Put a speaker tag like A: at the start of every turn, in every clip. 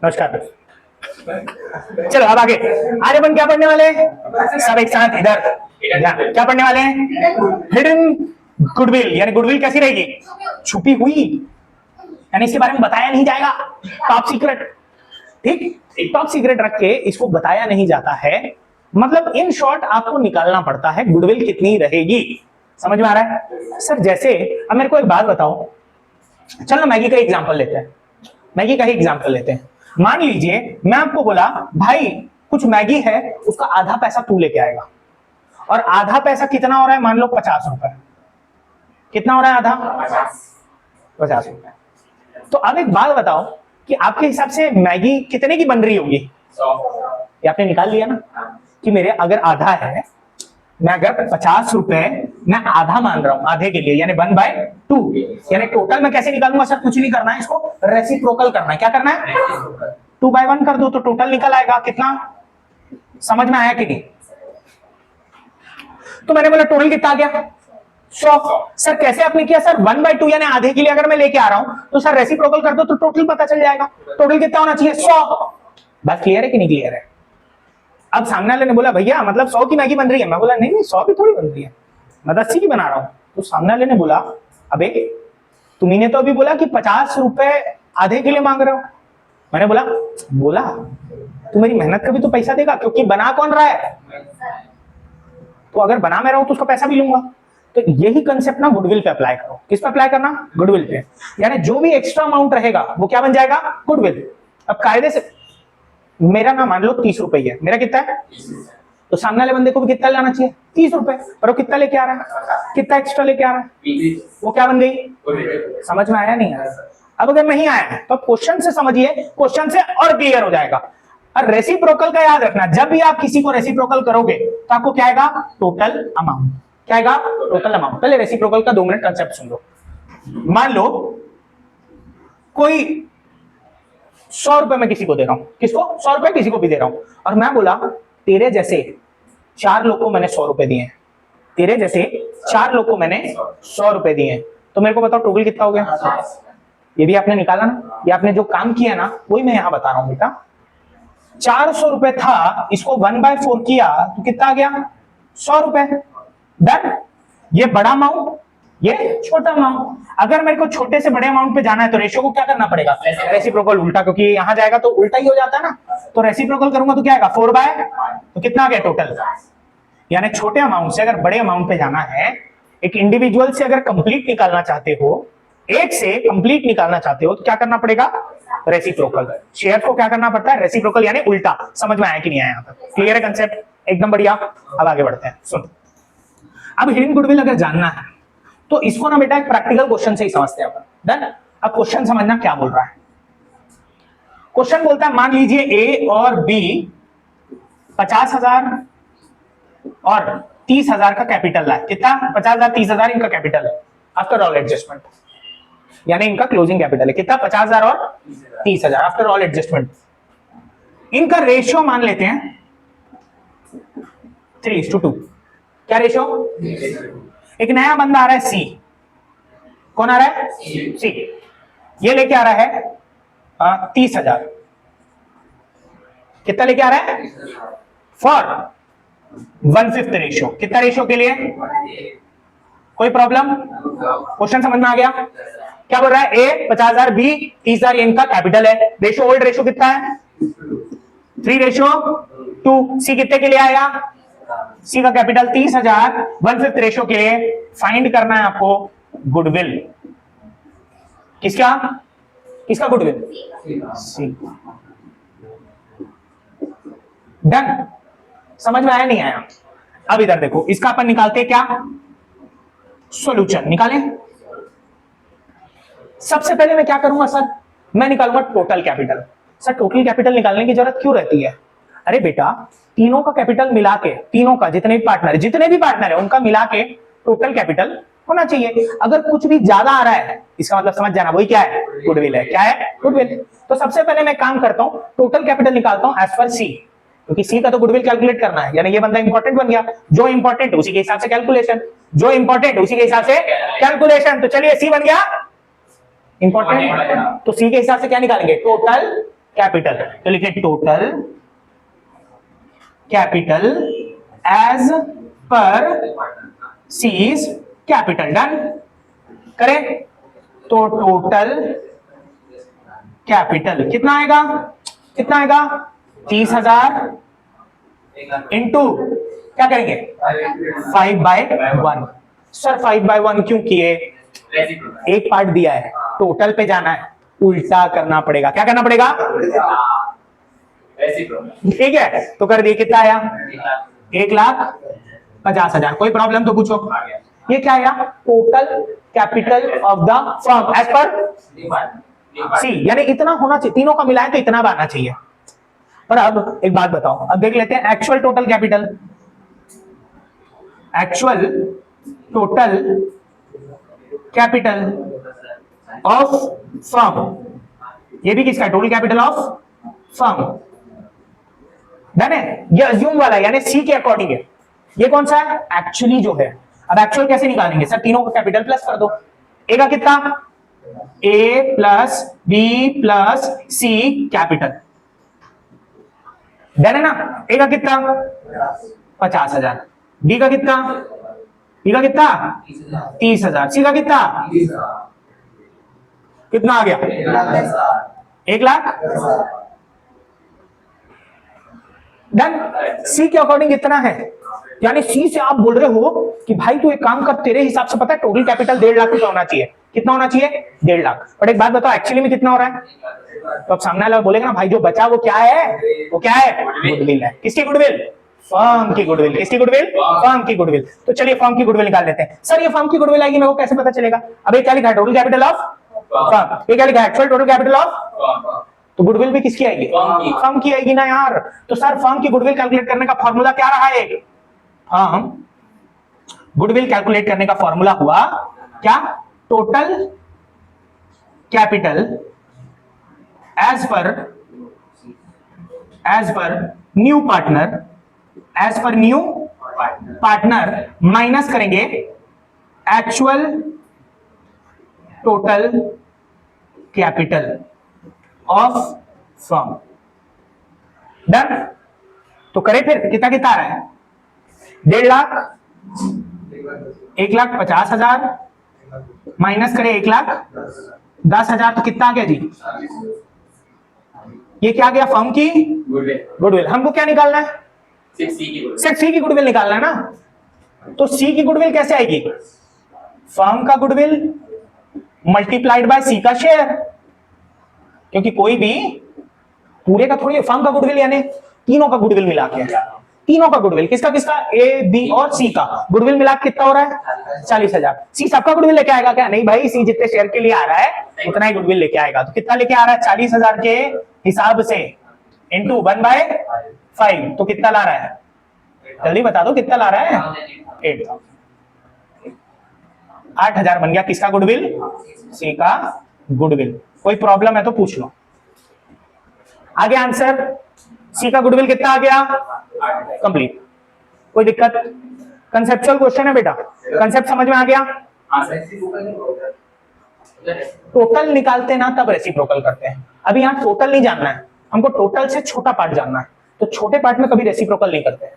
A: नमस्कार। चलो अब आगे आज अपन क्या पढ़ने वाले हैं? सब एक साथ इधर क्या पढ़ने वाले हैं? हिडन गुडविल, यानी गुडविल कैसी रहेगी? छुपी हुई, यानी इसके बारे में बताया नहीं जाएगा, टॉप सीक्रेट। ठीक, टॉप सीक्रेट रख के इसको बताया नहीं जाता है, मतलब इन शॉर्ट आपको निकालना पड़ता है गुडविल कितनी रहेगी। समझ में आ रहा है सर? जैसे अब मेरे को एक बात बताओ, चलो मैगी का एग्जांपल लेते हैं, मैगी का ही एग्जांपल लेते हैं। मान लीजिए मैं आपको बोला भाई कुछ मैगी है, उसका आधा पैसा तू लेके आएगा, और आधा पैसा कितना हो रहा है? मान लो 50 रुपए। कितना हो रहा है आधा? 50 रुपए। तो अब एक बात बताओ कि आपके हिसाब से मैगी कितने की बन रही होगी? 100। ये आपने निकाल लिया ना कि मेरे अगर आधा है, मैं अगर 50 रुपए मैं आधा मान रहा हूं, आधे के लिए यानी 1/2, यानी टोटल मैं कैसे निकालूंगा सर? कुछ नहीं करना है, इसको रेसिप्रोकल करना है। क्या करना है? 2/1 कर दो तो टोटल निकल आएगा कितना। समझ में आया कि नहीं? तो मैंने बोला टोटल कितना आ गया? 100। सर कैसे आपने किया सर? 1/2 यानी आधे के लिए अगर मैं लेके आ रहा हूं तो सर रेसिप्रोकल कर दो तो टोटल पता चल जाएगा। टोटल कितना होना चाहिए? 100। बात क्लियर है कि नहीं क्लियर है? अब सामने वाले ने बोला भैया मतलब 100 की मैगी बन रही है। मैं बोला नहीं नहीं 100 की थोड़ी बन रही है, मैं 80 की बना रहा हूं। तो सामने वाले ने बोला अबे तुम्ही तो अभी बोला कि 50 रुपए आधे के लिए मांग रहे हो। मैंने बोला तू मेरी मेहनत का भी तो पैसा देगा, क्योंकि बना कौन रहा है? तो अगर बना मैं रहा हूं तो उसका पैसा भी लूंगा। तो यही कंसेप्ट ना गुडविल पे अप्लाई करो। किस पे अप्लाई करना? गुडविल पे। यानी जो भी एक्स्ट्रा अमाउंट रहेगा वो क्या बन जाएगा? गुडविल। अब कायदे से मेरा ना मान लो 30 रुपए है, मेरा कितना है? तो सामने वाले बंदे को भी कितना लाना चाहिए? 30 रुपए। पर वो कितना लेके आ रहा है? कितना एक्स्ट्रा लेके आ रहा है? वो क्या बन गई? समझ में आया नहीं आया? अब अगर नहीं आया तो क्वेश्चन से समझिए, क्वेश्चन से और क्लियर हो जाएगा। और रेसिप्रोकल का याद रखना, जब भी आप किसी को रेसिप्रोकल करोगे तो आपको क्या आएगा? Total amount. क्या आएगा? Total amount. पहले रेसिप्रोकल का 2 मिनट कंसेप्ट सुन लो। मान लो कोई 100 रुपए मैं किसी को दे रहा हूं, किसको? 100 रुपए किसी को भी दे रहा हूं, और मैं बोला तेरे जैसे 4 लोग को मैंने 100 रुपए दिए, तेरे जैसे 4 लोग को मैंने 100 रुपए दिए, तो मेरे को बताओ टोटल कितना हो गया? ये भी आपने निकाला ना, ये आपने जो काम किया ना वही मैं यहां बता रहा हूं बेटा। 400 रुपए था, इसको 1/4 किया तो कितना आ गया? 100 रुपए। डन। ये बड़ा अमाउंट, ये छोटा अमाउंट। अगर मेरे को छोटे से बड़े अमाउंट पे जाना है तो रेशियो को क्या करना पड़ेगा? रेसिप्रोकल उल्टा, क्योंकि यहां जाएगा तो उल्टा ही हो जाता है ना। तो रेसिप्रोकल करूंगा तो क्या आएगा? 4/, तो कितना आ गया टोटल? यानी छोटे अमाउंट से अगर बड़े अमाउंट पे जाना है, एक इंडिविजुअल से अगर कंप्लीट निकालना चाहते हो, एक से कंप्लीट निकालना चाहते हो तो क्या करना पड़ेगा? रेसिप्रोकल। शेयर को क्या करना पड़ता है? रेसिप्रोकल यानी उल्टा। समझ में आया कि नहीं आया? यहां तक क्लियर है कंसेप्ट? एकदम बढ़िया। अब आगे बढ़ते हैं। सुन, अब हिडन गुडविल अगर जानना है तो इसको ना बेटा एक प्रैक्टिकल क्वेश्चन से ही समझते हैं अपन। डन। अब क्वेश्चन समझना क्या बोल रहा है। क्वेश्चन बोलता है मान लीजिए ए और बी 50,000 और 30,000 का कैपिटल है। कितना? 50,000 30,000 इनका कैपिटल है आफ्टर ऑल एडजस्टमेंट, यानी इनका क्लोजिंग कैपिटल है कितना? 50,000 और 30,000 आफ्टर ऑल एडजस्टमेंट। इनका रेशियो मान लेते हैं 3:2। क्या रेशियो? एक नया बंदा आ रहा है सी। कौन आ रहा है? सी। ये लेके आ रहा है 30,000। कितना लेके आ रहा है? For 1/5 ratio. कितना रेशियो के लिए? कोई प्रॉब्लम? क्वेश्चन समझ में आ गया? क्या बोल रहा है? ए 50,000, बी 30,000, इनका कैपिटल है। रेशियो ओल्ड रेशियो कितना है? 3:2। सी कितने के लिए आया? सी का कैपिटल 30,000, 1/5 रेशियो के लिए फाइंड करना है आपको गुडविल। किसका? किसका गुडविल? सी। डन। समझ में आया नहीं आया? अब इधर देखो, इसका अपन निकालते हैं क्या? सॉल्यूशन निकालें। सबसे पहले मैं क्या करूंगा सर? मैं निकालूंगा total capital. Sir total capital निकालने की जरूरत क्यों रहती है? अरे बेटा तीनों का कैपिटल मिला के, तीनों का जितने भी पार्टनर है उनका मिला के टोटल कैपिटल होना चाहिए। अगर कुछ भी ज्यादा आ रहा है इसका मतलब समझ जाना वही क्या है? गुडविल है। क्या है? गुडविल। तो सबसे पहले मैं काम करता हूं, टोटल कैपिटल निकालता हूं एज पर सी, क्योंकि सी का तो गुडविल कैलकुलेट करना है। यानी ये बंदा इंपॉर्टेंट बन गया, जो इंपॉर्टेंट उसी के हिसाब से कैलकुलेशन, जो इंपॉर्टेंट उसी के हिसाब से कैलकुलेशन। तो चलिए सी बन गया इंपॉर्टेंट, तो सी के हिसाब से क्या निकालेंगे? टोटल कैपिटल, तो लिखे total capital as per C's capital. Done करें तो टोटल कैपिटल कितना आएगा, कितना आएगा 30,000 इंटू क्या करेंगे 5/1। सर 5/1 क्यों किए, एक पार्ट दिया है, टोटल पे जाना है, उल्टा करना पड़ेगा। क्या करना पड़ेगा, ठीक है, तो कर दिए। कितना आया 1,50,000। कोई प्रॉब्लम तो पूछो। ये क्या आया, total capital of the firm as per C, यानी इतना होना चाहिए, तीनों का मिलाए तो इतना आना चाहिए। पर अब एक बात बताओ, अब देख लेते हैं actual total capital. Actual total capital of firm, ये भी किसका, total capital of firm. Done है, ये अज्यूम वाला यानी सी के अकॉर्डिंग है। ये कौन सा है, एक्चुअली जो है। अब एक्चुअल कैसे निकालेंगे सर, तीनों को कैपिटल प्लस कर दो। ए का कितना, ए प्लस बी प्लस सी कैपिटल। डन है ना, ए का कितना 50,000, बी का कितना, बी का कितना 30,000, सी का कितना, कितना आ गया 1,00,000। डन, सी के अकॉर्डिंग इतना है, यानी सी से आप बोल रहे हो कि भाई तू एक काम कर, तेरे हिसाब से पता है टोटल कैपिटल 1.5 लाख रुपया होना चाहिए। कितना होना चाहिए 1.5 लाख। बट एक बात बताओ एक्चुअली में कितना हो रहा है, तो अब सामने वाला बोलेगा ना भाई जो बचा वो क्या है, वो क्या है, गुडविल है। किसकी गुडविल, फर्म की गुडविल। किसकी गुडविल, फर्म की गुडविल। तो चलिए फर्म की गुडविल निकाल लेते हैं। सर ये फर्म की गुडविल आएगी मेरे को कैसे पता चलेगा, अब ये क्या लिखा है, टोटल कैपिटल ऑफ फर्म, ये क्या लिखा है, एक्चुअल टोटल कैपिटल ऑफ, तो गुडविल भी किसकी आएगी, फर्म की आएगी ना यार। तो सर फर्म की गुडविल कैलकुलेट करने का फॉर्मूला क्या रहा है, फर्म गुडविल कैलकुलेट करने का फॉर्मूला हुआ क्या, total capital as per new partner, as per new partner minus करेंगे actual total capital of firm. Done, तो करें फिर, कितना कितना आ रहा है 1.5 लाख, 1,50,000 माइनस करें 1,10,000, तो कितना आ गया जी, ये क्या आ गया, फर्म की गुडविल। हमको क्या निकालना है, सिर्फ सी की गुडविल निकालना है ना। तो सी की गुडविल कैसे आएगी, फर्म का गुडविल मल्टीप्लाइड बाय सी का शेयर, क्योंकि कोई भी पूरे का थोड़ी, फर्म का गुडविल यानी तीनों का गुडविल मिला के, तीनों का गुडविल, किसका किसका, ए बी और सी का गुडविल मिला कितना हो रहा है 40,000। सी सबका गुडविल लेके आएगा क्या, नहीं भाई, सी जितने शेयर के लिए आ रहा है उतना ही गुडविल लेके आएगा। तो कितना लेके आ रहा है 40,000 के हिसाब से इंटू 1/5, तो कितना ला रहा है, जल्दी बता दो कितना ला रहा है 8,000। 8,000 बन गया किसका गुडविल, सी का गुडविल। कोई प्रॉब्लम है तो पूछ लो। आगे आंसर, सी का गुडविल कितना आ गया, कंप्लीट। कोई दिक्कत, कंसेप्चुअल क्वेश्चन है बेटा, कंसेप्ट समझ में आ गया। टोटल निकालते ना तब रेसिप्रोकल करते हैं। अभी यहाँ टोटल नहीं जानना है हमको, टोटल से छोटा पार्ट जानना है, तो छोटे पार्ट में कभी रेसिप्रोकल नहीं करते।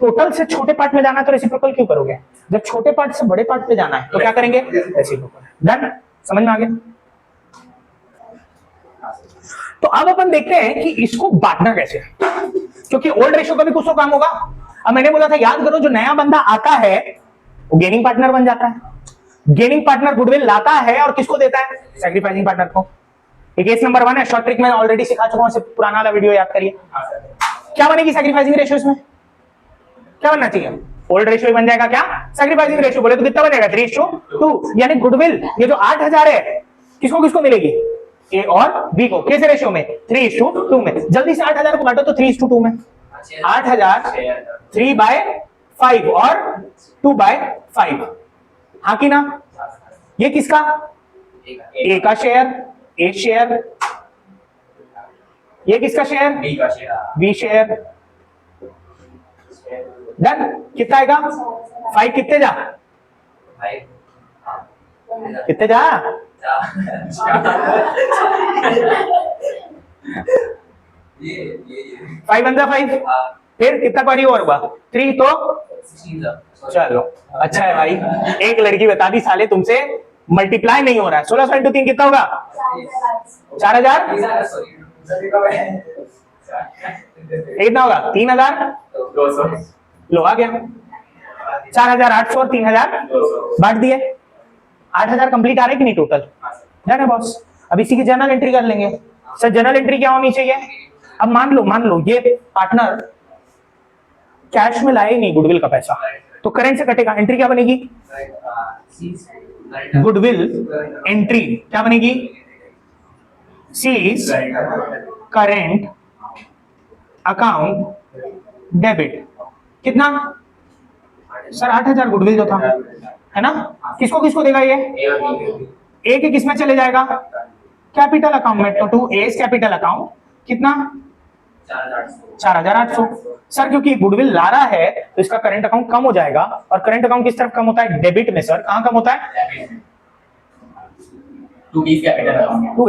A: टोटल से छोटे पार्ट में जाना है तो रेसिप्रोकल क्यों करोगे, जब छोटे पार्ट से बड़े पार्ट पे जाना है तो क्या करेंगे, रेसिप्रोकल। डन, समझ में आ गया। तो अब अपन देखते हैं कि इसको बांटना कैसे, क्योंकि ओल्ड रेशियो का भी कुछ तो काम होगा। अब मैंने बोला था याद करो, जो नया बंदा आता है वो गेनिंग पार्टनर बन जाता है, गेनिंग पार्टनर गुडविल लाता है और किसको देता है, सैक्रिफाइसिंग पार्टनर को। केस नंबर 1 है, शॉर्ट ट्रिक में ऑलरेडी सिखा चुका हूं, पुराना वाला वीडियो याद करिए। क्या बनेगी सैक्रिफाइसिंग रेशियो, इसमें क्या बनना चाहिए, ओल्ड रेशियो बन जाएगा। क्या सैक्रिफाइसिंग रेशियो बोले तो कितना बनेगा 3:2, यानी गुडविल ये जो 8,000 है किसको किसको मिलेगी, ए और बी को। कैसे रेशियो में, 3:2 में। जल्दी से 8,000 को बांटो तो 3:2 में, 8,000 3/5 और 2/5, हाँ कि ना। ये किसका, ए का शेयर, ए शेयर, ये किसका शेयर, बी शेयर। डन, कितना आएगा 5, कितने जा, कितने जा 5 1 5, फिर कितना क्वारी और हुआ 3, तो चलो अच्छा है भाई, एक लड़की बता दी साले तुमसे मल्टीप्लाई नहीं हो रहा है। 1600 इंटू 3 कितना होगा 4000, कितना होगा 3000, लो आ गया 4800 और 3000 बांट दिए, 8000 कंप्लीट आ रहे कि नहीं टोटल, डन है बॉस। अब इसी की जर्नल एंट्री कर लेंगे। सर जर्नल एंट्री क्या होनी चाहिए, अब मान लो ये पार्टनर कैश में लाए नहीं गुडविल का पैसा, तो करेंट से कटेगा, एंट्री क्या बनेगी, गुडविल एंट्री क्या बनेगी, सीज करेंट अकाउंट डेबिट, कितना सर 8000 गुडविल जो था है ना, किसको किसको देगा ये, ए के किस में चले जाएगा, कैपिटल अकाउंट में, तो टू एज कैपिटल अकाउंट कितना 4800। सर क्योंकि गुडविल ला रहा है तो इसका करंट अकाउंट कम हो जाएगा, और करंट अकाउंट किस तरफ कम होता है, डेबिट में। सर कहां कम होता है, टू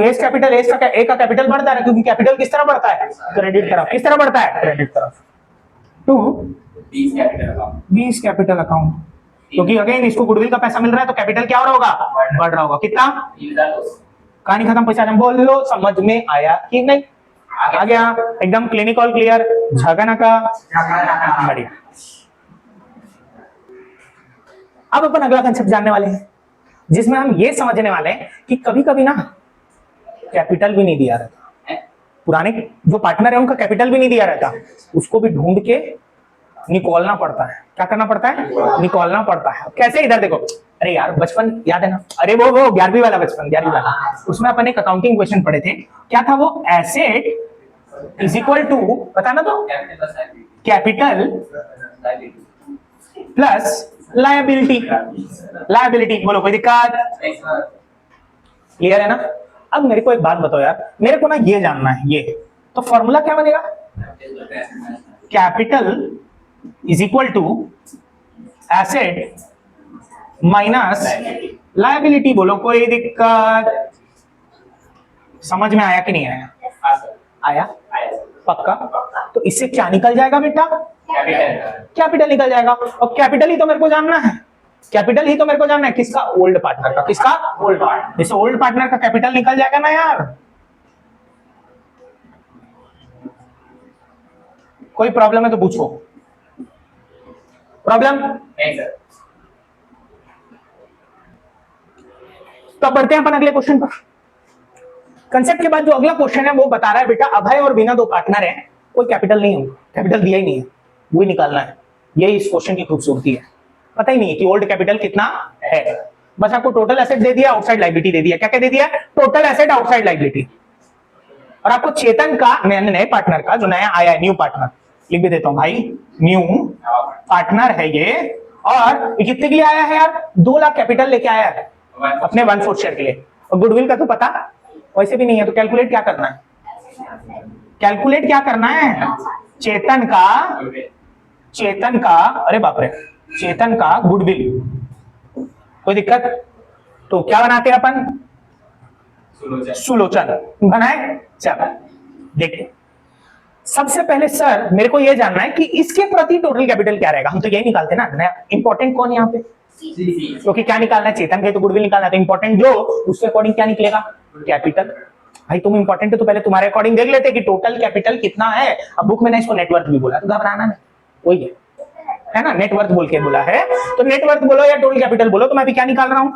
A: एज कैपिटल, एज का ए का कैपिटल बढ़ता है क्योंकि कैपिटल किस तरफ बढ़ता है, क्रेडिट तरफ, किस तरफ बढ़ता है, क्रेडिट तरफ, टू बीस कैपिटल अकाउंट, क्योंकि अगेन इसको गुडविल का पैसा मिल रहा है तो कैपिटल क्या हो रहा होगा, बढ़ रहा होगा, कितना, कहानी खत्म, पैसा जम, बोल लो समझ में आया कि नहीं, आ गया एकदम क्लिनिकल क्लियर, झगना का बढ़िया। अब अपन अगला कंसेप्ट जानने वाले हैं जिसमें हम ये समझने वाले हैं कि कभी कभी ना कैपिटल भी नहीं दिया रहता, पुराने जो पार्टनर है उनका कैपिटल भी नहीं दिया रहता, उसको भी ढूंढ के निकालना पड़ता है, क्या करना पड़ता है, निकालना पड़ता है। कैसे, इधर देखो, अरे यार बचपन याद है ना, अरे वो 11वीं वाला बचपन, 11वीं वाला, उसमें अपन एक अकाउंटिंग क्वेश्चन पढ़े थे, क्या था वो, एसेट इज इक्वल टू, पता ना, तो कैपिटल प्लस लायबिलिटी, लायबिलिटी, बोलो कोई दिक्कत, क्लियर है ना। अब मेरे को एक बात बताओ यार, मेरे को ना ये जानना है, ये तो फॉर्मूला क्या बनेगा, capital is equal to asset minus liability, बोलो कोई दिक्कत, समझ में आया कि नहीं आया, आया पक्का। तो इससे क्या निकल जाएगा बेटा, कैपिटल निकल जाएगा, और कैपिटल ही तो मेरे को जानना है, कैपिटल ही तो मेरे को जानना है, किसका, ओल्ड पार्टनर का, किसका, ओल्ड पार्टनर, जैसे ओल्ड पार्टनर का कैपिटल निकल जाएगा ना यार, कोई प्रॉब्लम है तो पूछो, प्रॉब्लम नहीं सर। तो बढ़ते हैं अपन अगले क्वेश्चन पर। कंसेप्ट के बाद जो अगला क्वेश्चन है वो बता रहा है बेटा अभय और बिना दो पार्टनर हैं, कोई कैपिटल नहीं होगा, कैपिटल दिया ही नहीं है, वो ही निकालना है, यही इस क्वेश्चन की खूबसूरती है, पता ही नहीं है कि ओल्ड कैपिटल कितना है, बस आपको टोटल एसेट दे दिया, आउटसाइड लायबिलिटी दे दिया, क्या क्या दे दिया, टोटल एसेट आउटसाइड लायबिलिटी, और आपको चेतन का नए पार्टनर का जो नया आया है, न्यू पार्टनर लिख भी देता हूं भाई, न्यू पार्टनर है ये, और कितने के लिए आया है यार, 2 लाख कैपिटल लेके आया है अपने 1/4 शेयर के लिए, और गुडविल का तो पता वैसे भी नहीं है, तो कैलकुलेट क्या करना है, कैलकुलेट क्या करना है, चेतन का अरे बाप रे, चेतन का गुडविल, कोई दिक्कत, तो क्या बनाते हैं अपन, सुलोचन बनाए, चलो देखिए। सबसे पहले सर मेरे को यह जानना है कि इसके प्रति टोटल कैपिटल क्या रहेगा, हम तो यही निकालते हैं ना, इंपॉर्टेंट कौन है यहाँ पे, क्योंकि क्या निकालना है, चेतन के तो गुडविल निकालना है, तो इंपॉर्टेंट जो उसके अकॉर्डिंग क्या निकलेगा, कैपिटल। भाई तुम इंपॉर्टेंट है तो पहले तुम्हारे अकॉर्डिंग देख लेते कि टोटल कैपिटल कितना है, अब बुक में ने इसको नेटवर्थ भी बोला, तो घबराना नहीं, वही है ना, नेटवर्थ बोल के बोला है, तो नेटवर्थ बोलो या टोटल कैपिटल बोलो, तो मैं भी क्या निकाल रहा हूं,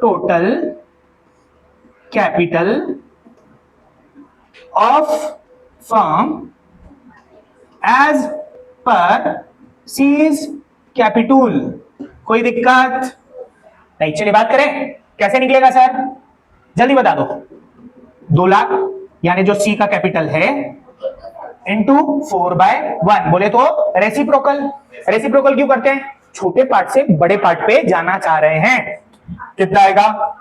A: total capital of firm as per C's capital, कोई दिक्कत नहीं, चलिए बात करें कैसे निकलेगा सर, जल्दी बता दो, 2 लाख यानी जो सी का कैपिटल है इंटू 4/1, बोले तो रेसिप्रोकल, रेसिप्रोकल क्यों करते हैं, छोटे पार्ट से बड़े पार्ट पे जाना चाह रहे हैं, कितना आएगा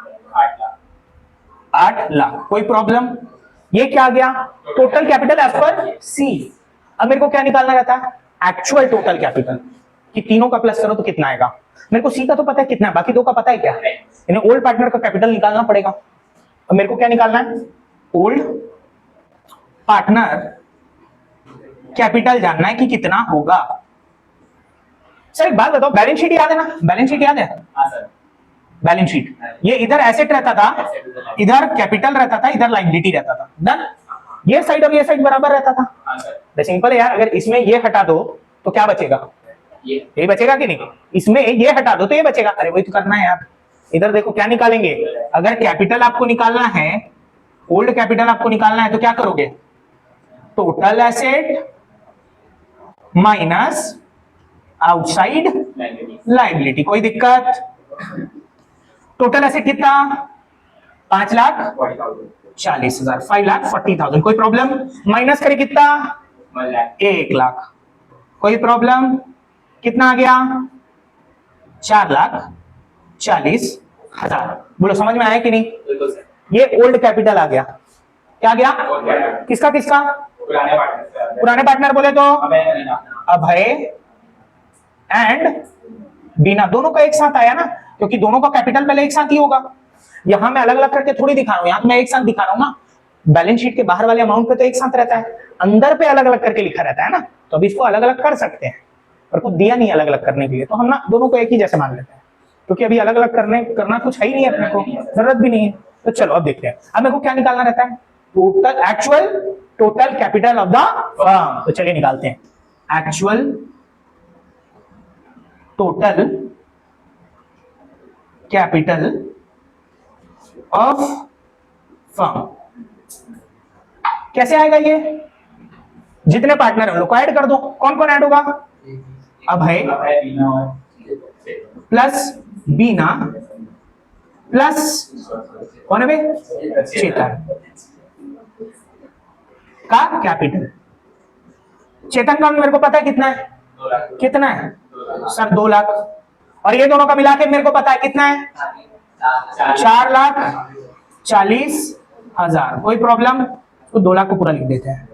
A: 8 लाख, कोई प्रॉब्लम, ये क्या आ गया, टोटल कैपिटल एज पर सी। अब मेरे को क्या निकालना रहता है, एक्चुअल टोटल कैपिटल, कि तीनों का प्लस करो तो कितना आएगा, मेरे को सी का तो पता है कितना है, बाकी 2 का पता है क्या, यानी ओल्ड पार्टनर का कैपिटल निकालना पड़ेगा। अब मेरे को क्या निकालना है, ओल्ड पार्टनर कैपिटल जानना है कि कितना होगा। सर एक बात बताओ, बैलेंस शीट याद है ना? बैलेंस शीट याद है?
B: हाँ सर।
A: बैलेंस शीट, ये इधर एसेट रहता था, इधर कैपिटल रहता था, इधर लायबिलिटी रहता था। डन। ये साइड और ये साइड बराबर रहता था।
B: हाँ सर।
A: सिंपल है यार, अगर इसमें ये हटा दो तो क्या बचेगा? ये बचेगा कि नहीं? इसमें ये हटा दो तो ये बचेगा। अरे वही तो करना है यार। इधर देखो क्या निकालेंगे, अगर कैपिटल आपको निकालना है, ओल्ड कैपिटल आपको निकालना है तो क्या करोगे? Total asset minus outside liability. कोई दिक्कत? टोटल एसेट कितना? 5,40,000, 5,40,000। कोई प्रॉब्लम? माइनस करे कितना? 1,00,000। कोई प्रॉब्लम? कितना आ गया? 4,40,000। बोलो समझ में आया कि नहीं? ये ओल्ड कैपिटल आ गया। क्या गया? किसका किसका? पुराने पार्टनर बोले तो अभय एंड बीना, दोनों का एक साथ आया ना, क्योंकि दोनों का कैपिटल पहले एक साथ ही होगा। यहां मैं अलग अलग करके थोड़ी दिखा रहा हूं, यहां मैं एक साथ दिखा रहा हूं ना। बैलेंस शीट के बाहर वाले अमाउंट पे तो एक साथ रहता है, अंदर पे अलग अलग करके लिखा रहता है ना, तो अभी इसको अलग अलग कर सकते हैं, पर कुछ दिया नहीं अलग अलग करने के लिए, तो हम ना दोनों को एक ही जैसे मान लेते हैं, क्योंकि अभी अलग अलग करना कुछ है ही नहीं, अपने को जरूरत भी नहीं है। तो चलो अब देखते हैं, अब मेरे को क्या निकालना रहता है? Total actual total capital of the firm. तो चलिए निकालते हैं, actual total capital of firm. कैसे आएगा ये? जितने पार्टनर है उन लोग को ऐड कर दो। कौन कौन ऐड होगा? अभय प्लस बीना प्लस कौन है भाई? चेतन का कैपिटल। चेतन का मेरे को पता है कितना है? कितना है सर? 2,00,000। और ये दोनों का मिला के मेरे को पता है कितना है? 4,40,000। कोई प्रॉब्लम? तो 2,00,000 को पूरा लिख देते हैं।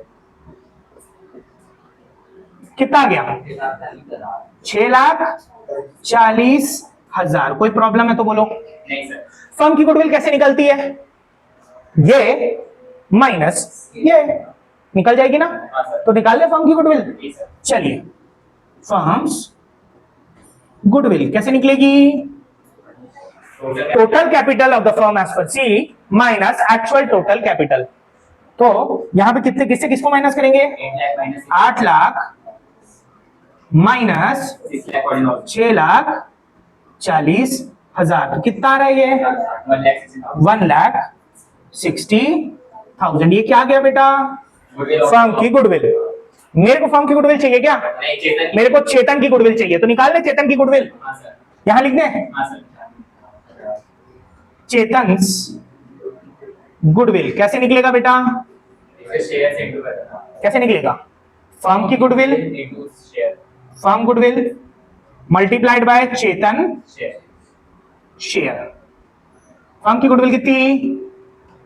A: कितना आ गया? 6,40,000। कोई प्रॉब्लम है तो बोलो।
B: नहीं सर।
A: फर्म की गुडविल कैसे निकलती है? ये माइनस ये निकल जाएगी ना, तो निकाल ले फर्म की गुडविल। चलिए, फर्म्स गुडविल कैसे निकलेगी? Total capital of the firm as per C minus actual total capital. तो यहां पे कितने किससे किसको माइनस करेंगे? 8,00,000 माइनस 6,40,000। तो कितना आ रहा है ये? 1,60,000। ये क्या आ गया बेटा? फर्म की गुडविल। मेरे को फर्म की गुडविल चाहिए क्या? मेरे को चेतन की गुडविल चाहिए, तो निकाल ले चेतन की गुडविल। यहां लिख दे चेतन्स गुडविल। कैसे निकलेगा बेटा? कैसे निकलेगा? फर्म की goodwill, firm goodwill multiplied by Chetan share. Firm की गुडविल कितनी?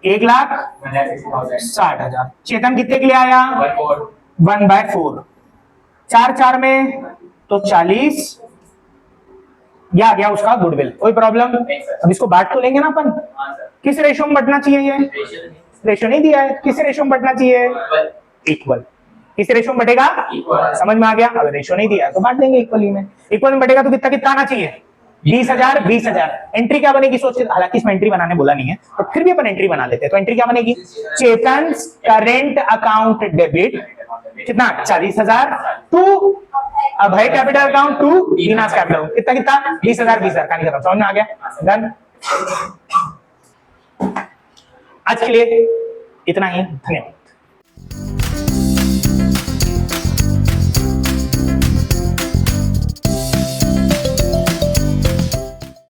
A: 1,60,000। चेतन कितने के लिए आया? 1/4। 4 में तो 40। यह आ गया उसका गुडविल। कोई प्रॉब्लम? अब इसको बांट तो लेंगे ना अपन। किस रेशो में बंटना चाहिए? ये रेशो नहीं दिया है, किस रेशो में बंटना चाहिए? इक्वल। किस रेशो में बटेगा? समझ में आ गया? अगर रेशो नहीं दिया तो बांट देंगे इक्वली में। इक्वल में बटेगा तो कितना कितना आना चाहिए? 20,000 20,000। एंट्री क्या बनेगी सोच, हालांकि इसमें एंट्री बनाने बोला नहीं है, तो फिर भी अपन एंट्री बना लेते हैं। तो एंट्री क्या बनेगी? चेतन करेंट अकाउंट डेबिट कितना? 40,000 to Abhay capital account to Binas capital. कितना कितना? 20,000 20,000। कहानी खत्म। समझ में आ गया? डन। आज के लिए इतना ही। धन्यवाद।